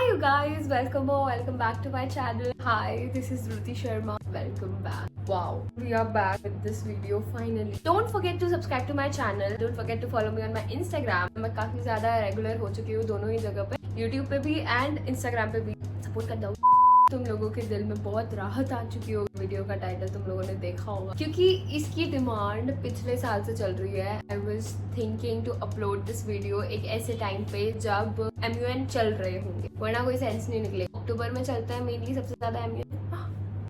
you guys, welcome back to my channel. Hi, this is Ruti Sharma. Welcome back. Wow, we are back with this video finally. Don't forget to subscribe to my channel. Don't forget to follow me on my Instagram. मैं काफी ज्यादा regular हो चुकी हूँ दोनों ही जगह पे, YouTube पे भी एंड Instagram पे भी. सपोर्ट कर दो. तुम लोगों के दिल में बहुत राहत आ चुकी हो. वीडियो का टाइटल तुम लोगों ने देखा होगा क्योंकि इसकी डिमांड पिछले साल से चल रही है. I was thinking to upload this video एक ऐसे टाइम पे जब MUN चल रहे होंगे, वरना कोई सेंस नहीं निकले. अक्टूबर में चलता है मेनली सबसे ज्यादा MUN.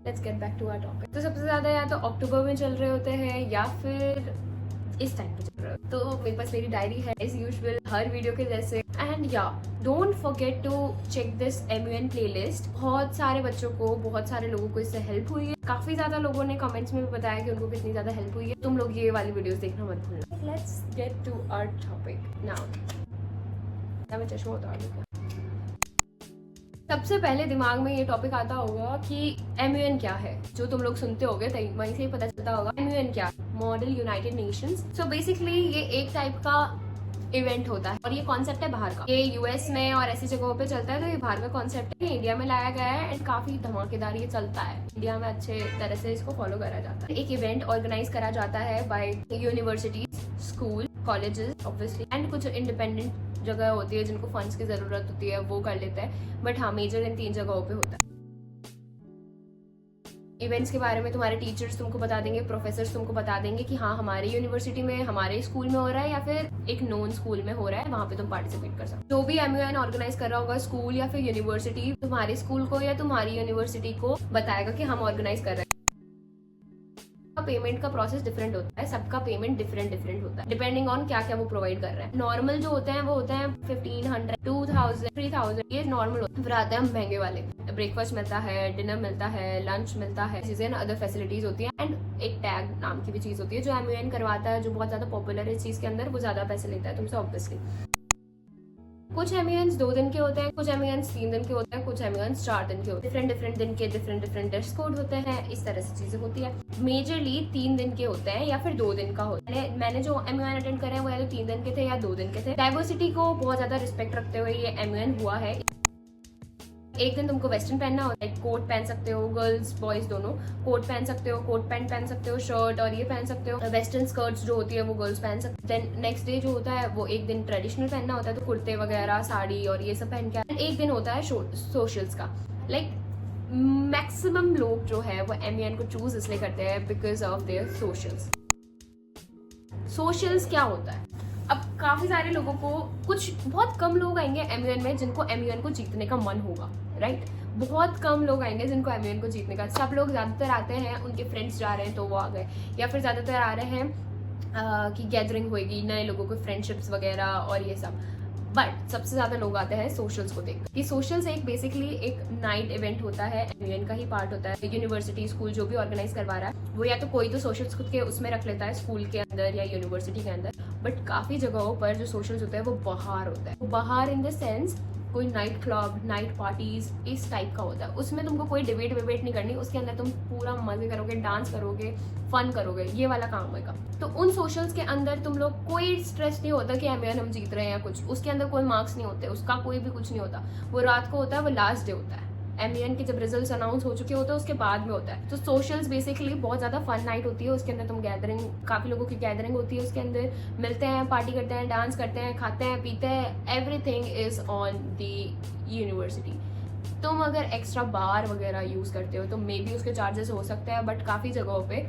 Let's get back to our topic. तो सबसे ज्यादा या तो अक्टूबर में चल रहे होते हैं या फिर इस टाइम पे चल रहा है. तो मेरे पास मेरी डायरी है एज यूजुअल हर वीडियो के जैसे. And yeah don't forget to check this MUN playlist. बहुत सारे बच्चों को, बहुत सारे लोगों को इससे हेल्प हुई है. काफी ज्यादा लोगों ने कमेंट्स में भी बताया कि उनको कितनी ज्यादा हेल्प हुई है. तुम लोग ये वाली वीडियोस देखना मत भूलना. Let's get to our topic now. मैं चश्मा उतार लूं. सबसे पहले दिमाग में ये टॉपिक आता होगा कि MUN क्या है. जो तुम लोग सुनते होगे वहीं से ही पता चलता होगा MUN क्या, model United Nations. So basically ये एक टाइप का इवेंट होता है और ये कॉन्सेप्ट है बाहर का. ये US में और ऐसी जगहों पे चलता है, तो ये बाहर का कॉन्सेप्ट है. इंडिया में लाया गया है एंड काफी धमाकेदार ये चलता है. इंडिया में अच्छे तरह से इसको फॉलो करा जाता है. एक इवेंट ऑर्गेनाइज करा जाता है by universities, school, colleges obviously and कुछ इंडिपेंडेंट जगह होती है जिनको फंड्स की जरूरत होती है, वो कर लेते हैं. बट हाँ, मेजर इन 3 जगहों पे होता है. इवेंट्स के बारे में तुम्हारे टीचर्स तुमको बता देंगे, प्रोफेसर्स तुमको बता देंगे कि हाँ हमारे यूनिवर्सिटी में, हमारे स्कूल में हो रहा है या फिर एक नॉन स्कूल में हो रहा है, वहाँ पे तुम पार्टिसिपेट कर सकते हो. जो भी MUN ऑर्गेनाइज कर रहा होगा, स्कूल या फिर यूनिवर्सिटी, तुम्हारे स्कूल को या तुम्हारी यूनिवर्सिटी को बताएगा कि हम ऑर्गेनाइज कर रहे हैं. पेमेंट का प्रोसेस डिफरेंट होता है. सबका पेमेंट डिफरेंट होता है डिपेंडिंग ऑन क्या क्या वो प्रोवाइड कर रहे हैं. नॉर्मल जो होते हैं वो होते हैं 1500, 2000, 3000, ये नॉर्मल होते हैं. फिर आते हैं हम महंगे वाले. ब्रेकफास्ट मिलता है, डिनर मिलता है, लंच मिलता है, चीजें अदर फैसिलिटीज होती है. एंड एक टैग नाम की भी चीज होती है जो MUN करवाता है, जो बहुत ज्यादा पॉपुलर है इस चीज के अंदर. वो ज्यादा पैसे लेता है तुमसे ऑब्वियसली. कुछ MUNs 2 दिन के होते हैं, कुछ MUNs 3 दिन के होते हैं, कुछ MUNs 4 दिन के होते हैं. डिफरेंट दिन के डिफरेंट ड्रेस कोड होते हैं. इस तरह से चीजें होती है. मेजरली 3 दिन के होते हैं या फिर 2 दिन का होता है. मैंने जो MUN अटेंड करे हैं वो या तो 3 दिन के थे या 2 दिन के थे. डाइवर्सिटी को बहुत ज्यादा रिस्पेक्ट रखते हुए ये MUN हुआ है. एक दिन तुमको वेस्टर्न पहनना होता है. कोट पहन सकते हो, गर्ल्स बॉयज दोनों कोट पहन सकते हो, कोट पैंट पहन सकते हो, शर्ट और ये पहन सकते हो. वेस्टर्न स्कर्ट्स जो होती है वो गर्ल्स पहन सकते. देन नेक्स्ट डे जो होता है वो एक दिन ट्रेडिशनल पहनना होता है, तो कुर्ते वगैरह, साड़ी और ये सब पहन के. एक दिन होता है सोशल्स का. लाइक मैक्सिमम लोग जो है वो MUN को चूज इसलिए करते हैं because of their socials. Socials क्या होता है? अब काफी सारे लोगों को, कुछ बहुत कम लोग आएंगे MUN में जिनको MUN को जीतने का मन होगा, राइट? बहुत कम लोग आएंगे जिनको MUN को जीतने का. सब लोग ज्यादातर आते हैं, उनके फ्रेंड्स जा रहे हैं तो वो आ गए, या फिर ज्यादातर आ रहे हैं कि गैदरिंग होएगी, नए लोगों को फ्रेंडशिप्स वगैरह और ये सब. बट सबसे ज्यादा लोग आते हैं सोशल्स को देखकर. कि सोशल्स एक बेसिकली एक नाइट इवेंट होता है, MUN का ही पार्ट होता है. यूनिवर्सिटी, स्कूल जो भी ऑर्गेनाइज करवा रहा है वो या तो कोई तो सोशल्स खुद के उसमें रख लेता है, स्कूल के अंदर या यूनिवर्सिटी के अंदर. बट काफी जगहों पर जो सोशल्स होता है वो बाहर होता है. बाहर इन द सेंस कोई नाइट क्लब, नाइट पार्टीज इस टाइप का होता है. उसमें तुमको कोई डिबेट नहीं करनी. उसके अंदर तुम पूरा मजे करोगे, डांस करोगे, फन करोगे, ये वाला काम होगा. तो उन सोशल्स के अंदर तुम लोग कोई स्ट्रेस नहीं होता कि MUN हम जीत रहे हैं या कुछ. उसके अंदर कोई मार्क्स नहीं होते, उसका कोई भी कुछ नहीं होता. वो रात को होता है, वो लास्ट डे होता है. MUN के जब रिजल्ट्स अनाउंस हो चुके होते हैं उसके बाद में होता है. तो सोशल्स बेसिकली बहुत ज्यादा फन नाइट होती है. उसके अंदर तुम गैदरिंग, काफी लोगों की गैदरिंग होती है. उसके अंदर मिलते हैं, पार्टी करते हैं, डांस करते हैं, खाते हैं, पीते हैं. Everything is on the university. तुम अगर एक्स्ट्रा बार वगैरह यूज करते हो तो मे बी उसके चार्जेस हो सकते हैं, बट काफी जगहों पे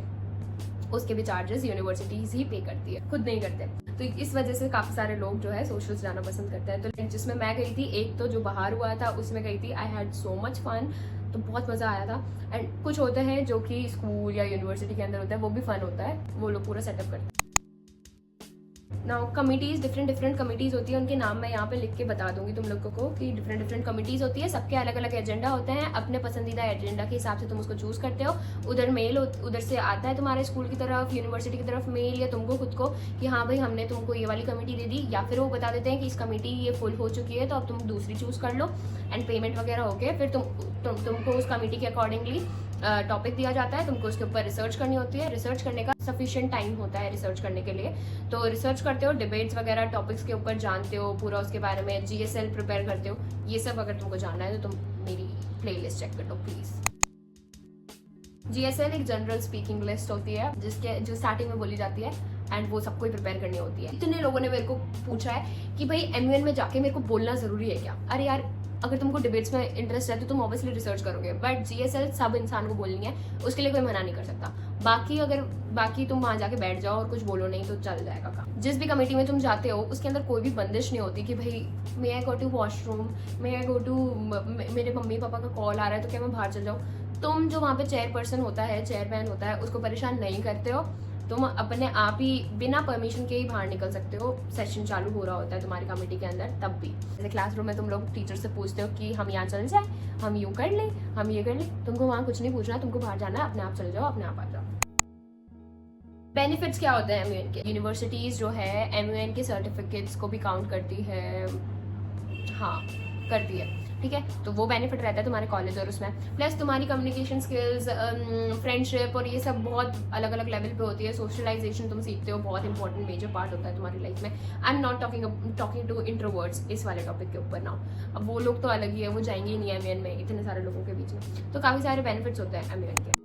उसके भी चार्जेस यूनिवर्सिटीज ही पे करती है, खुद नहीं करते. तो इस वजह से काफी सारे लोग जो है सोशल्स जाना पसंद करते हैं. तो जिसमें मैं गई थी, एक तो जो बाहर हुआ था उसमें गई थी. I had so much fun, तो बहुत मजा आया था. एंड कुछ होते हैं जो कि स्कूल या यूनिवर्सिटी के अंदर होता है, वो भी फन होता है, वो लोग पूरा सेटअप करते हैं. नाउ कमिटीज, डिफरेंट कमिटीज होती है. उनके नाम मैं यहाँ पे लिख के बता दूंगी तुम लोगों को कि डिफरेंट कमिटीज होती है. सबके अलग अलग एजेंडा होते हैं. अपने पसंदीदा एजेंडा के हिसाब से तुम उसको चूज करते हो. उधर मेल उधर से आता है तुम्हारे स्कूल की तरफ, यूनिवर्सिटी की तरफ मेल, या तुमको खुद को कि हाँ भाई हमने तुमको ये वाली कमेटी दे दी, या फिर वो बता देते हैं कि इस कमेटी ये फुल हो चुकी है तो अब तुम दूसरी चूज कर लो. एंड पेमेंट वगैरह हो गया, फिर तुमको उस कमेटी के अकॉर्डिंगली टॉपिक दिया जाता है, तुमको उसके ऊपर रिसर्च करनी होती है। रिसर्च करने का सफिशिएंट टाइम होता है रिसर्च करने के लिए, तो रिसर्च करते हो, डिबेट्स वगैरह टॉपिक्स के ऊपर जानते हो पूरा उसके बारे में, GSL प्रिपेयर करते हो। ये सब अगर तुमको जानना है तो तुम मेरी प्लेलिस्ट चेक कर लो प्लीज। GSL एक जनरल स्पीकिंग लिस्ट होती है जो स्टार्टिंग में बोली जाती है, एंड वो सबको ही प्रिपेयर करनी होती है। इतने लोगों ने मेरे को पूछा है कि भाई MUN में जाके मेरे को बोलना जरूरी है क्या? अरे यार, अगर तुमको डिबेट्स में इंटरेस्ट है तो तुम ऑब्वियसली रिसर्च करोगे, बट GSL सब इंसान को बोलनी है, उसके लिए कोई मना नहीं कर सकता। बाकी तुम वहां जाके बैठ जाओ और कुछ बोलो नहीं तो चल जाएगा काम। जिस भी कमेटी में तुम जाते हो उसके अंदर कोई भी बंदिश नहीं होती कि भाई may I go to washroom, may I go to, मेरे मम्मी पापा का कॉल आ रहा है तो क्या मैं बाहर चल जाऊँ। तुम जो वहाँ पे चेयरपर्सन होता है, चेयरमैन होता है, उसको परेशान नहीं करते हो, तुम अपने आप ही बिना परमिशन के ही बाहर निकल सकते हो। सेशन चालू हो रहा होता है तुम्हारी कमेटी के अंदर, तब भी जैसे क्लासरूम में तुम लोग टीचर से पूछते हो कि हम यहाँ चल जाए, हम यूँ कर लें, हम ये कर लें, तुमको वहाँ कुछ नहीं पूछना, तुमको बाहर जाना है, अपने आप चले जाओ, अपने आप आ जाओ। बेनिफिट्स क्या होते हैं MUN के? यूनिवर्सिटीज जो है MUN के सर्टिफिकेट्स को भी काउंट करती है, हाँ करती है, ठीक है, तो वो बेनिफिट रहता है तुम्हारे कॉलेज और उसमें। प्लस तुम्हारी कम्युनिकेशन स्किल्स, फ्रेंडशिप और ये सब बहुत अलग अलग लेवल पे होती है। सोशलाइजेशन तुम सीखते हो, बहुत इंपॉर्टेंट मेजर पार्ट होता है तुम्हारी लाइफ में। I am not talking to introverts इस वाले टॉपिक के ऊपर ना, अब वो लोग तो अलग ही है, वो जाएंगे ही नहीं MUN में इतने सारे लोगों के बीच में। तो काफ़ी सारे बेनिफिट्स होते हैं MUN के।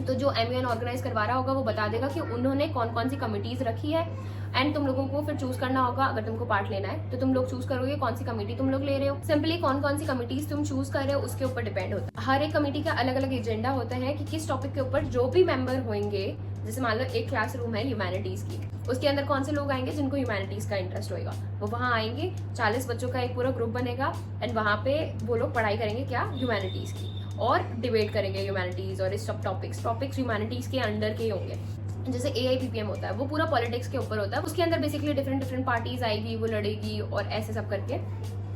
तो जो MUN ऑर्गेनाइज करवा रहा होगा वो बता देगा कि उन्होंने कौन कौन सी कमिटीज रखी है, एंड तुम लोगों को फिर चूज करना होगा। अगर तुमको पार्ट लेना है तो तुम लोग चूज करोगे कौन सी कमेटी तुम लोग ले रहे हो। सिंपली कौन कौन सी कमिटीज तुम चूज कर रहे हो उसके ऊपर डिपेंड होता है। हर एक कमेटी का अलग अलग एजेंडा होता है कि किस टॉपिक के ऊपर जो भी मेंबर होंगे, जैसे मान लो एक क्लासरूम है ह्यूमैनिटीज की, उसके अंदर कौन से लोग आएंगे जिनको ह्यूमैनिटीज का इंटरेस्ट होगा, वो वहाँ आएंगे, 40 बच्चों का एक पूरा ग्रुप बनेगा, एंड वहाँ पे वो लोग पढ़ाई करेंगे क्या, ह्यूमैनिटीज की, और डिबेट करेंगे ह्यूमैनिटीज और इस सब टॉपिक्स ह्यूमैनिटीज के अंडर के ही होंगे। जैसे AIPPM होता है वो पूरा पॉलिटिक्स के ऊपर होता है, उसके अंदर बेसिकली डिफरेंट पार्टीज आएगी, वो लड़ेगी और ऐसे सब करके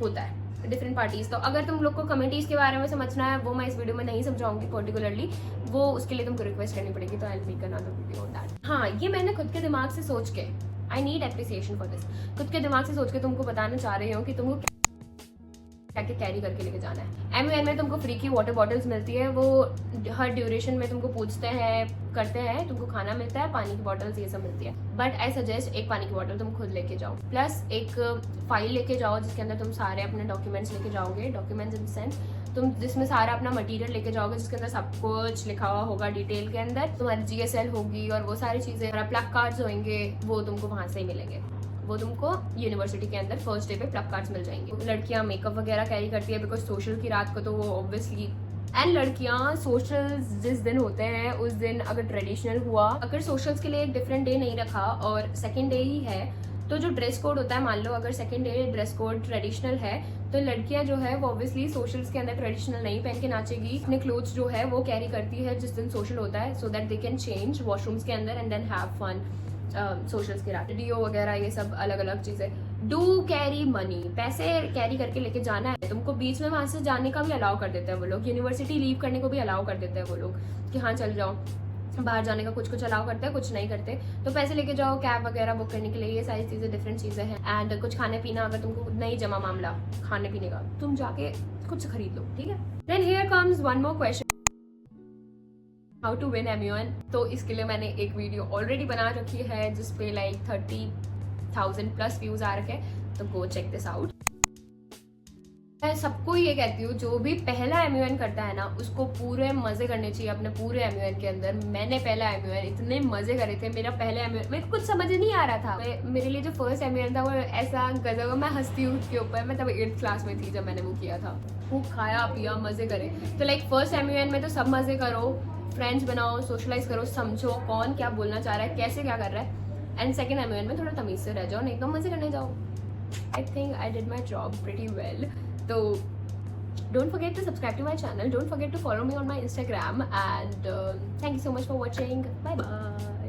होता है डिफरेंट पार्टीज। तो अगर तुम लोग को कमेटीज के बारे में समझना है, वो मैं इस वीडियो में नहीं समझाऊंगी पर्टिकुलरली, वो उसके लिए तुमको रिक्वेस्ट करनी पड़ेगी, तो I will make another video on that. हाँ, ये मैंने खुद के दिमाग से सोच के, I need appreciation for this, खुद के दिमाग से सोच के तुमको बताना चाह रही हूँ कि तुमको क्या कैरी करके लेके जाना है। MUN में तुमको फ्री की वाटर बॉटल्स मिलती है, वो हर ड्यूरेशन में तुमको पूछते हैं, करते हैं, तुमको खाना मिलता है, पानी की बॉटल्स ये सब मिलती है। बट आई सजेस्ट एक पानी की बॉटल तुम खुद लेके जाओ, प्लस एक फाइल लेके जाओ जिसके अंदर तुम सारे अपने डॉक्यूमेंट्स लेके जाओगे। डॉक्यूमेंट्स इन द सेंस तुम जिसमें सारा अपना मटेरियल लेके जाओगे, जिसके अंदर सब कुछ लिखा हुआ होगा डिटेल के अंदर, तुम्हारी GSL होगी और वो सारी चीजें, प्लग कार्ड्स होंगे, वो तुमको वहां से ही मिलेंगे। वो तुमको यूनिवर्सिटी के अंदर फर्स्ट डे पे प्लग कार्ड्स मिल जाएंगे। लड़कियां मेकअप वगैरह कैरी करती है बिकॉज सोशल की रात को तो वो ऑब्वियसली, एंड लड़कियां सोशल जिस दिन होते हैं उस दिन अगर ट्रेडिशनल हुआ, अगर सोशल्स के लिए एक डिफरेंट डे नहीं रखा और सेकेंड डे ही है, तो जो ड्रेस कोड होता है, मान लो अगर second day dress code traditional है, तो लड़कियां जो है वो ऑब्वियसली सोशल्स के अंदर ट्रेडिशनल नहीं पहन के नाचेगी, अपने क्लोथ्स जो है वो कैरी करती है जिस दिन सोशल होता है, so that they can change washrooms के अंदर and then have fun socials की रात। डीओ वगैरह ये सब अलग अलग चीजें। डू कैरी मनी, पैसे कैरी करके लेके जाना है तुमको। बीच में वहां से जाने का भी अलाउ कर देते हैं वो लोग, यूनिवर्सिटी लीव करने को भी अलाउ कर देते हैं वो लोग कि हाँ चल जाओ, बाहर जाने का कुछ अलाउ करते हैं, कुछ नहीं करते। तो पैसे लेके जाओ कैब वगैरह बुक करने के लिए, ये सारी चीजें डिफरेंट चीजें हैं। एंड कुछ खाने पीना, अगर तुमको नहीं जमा मामला खाने पीने का, तुम जाके कुछ खरीद लो, ठीक है। Then here comes one more question, how to win MUN। तो इसके लिए मैंने एक वीडियो ऑलरेडी बना रखी है जिसपे लाइक 30,000 प्लस व्यूज आ रखे हैं, तो गो चेक दिस आउट। मैं सबको ये कहती हूँ जो भी पहला MUN करता है ना, उसको पूरे मजे करने चाहिए अपने पूरे MUN के अंदर। मैंने पहला MUN इतने मजे करे थे, मेरा पहला MUN मेरे को कुछ समझ नहीं आ रहा था। मेरे लिए जो फर्स्ट MUN था वो ऐसा गजब, मैं हंसती हूँ उसके ऊपर। मैं तब 8th क्लास में थी जब मैंने वो किया था, खूब खाया पिया मजे करे। तो लाइक फर्स्ट MUN में तो सब मजे करो, फ्रेंड्स बनाओ, सोशलाइज करो, समझो कौन क्या बोलना चाह रहा है, कैसे क्या कर रहा है। एंड सेकंड MUN में थोड़ा तमीज से रह जाओ, नहीं तो मजे करने जाओ। I think I did my job pretty well. तो don't forget to subscribe to my channel, don't forget to follow me on my Instagram, and thank you so much for watching. Bye bye.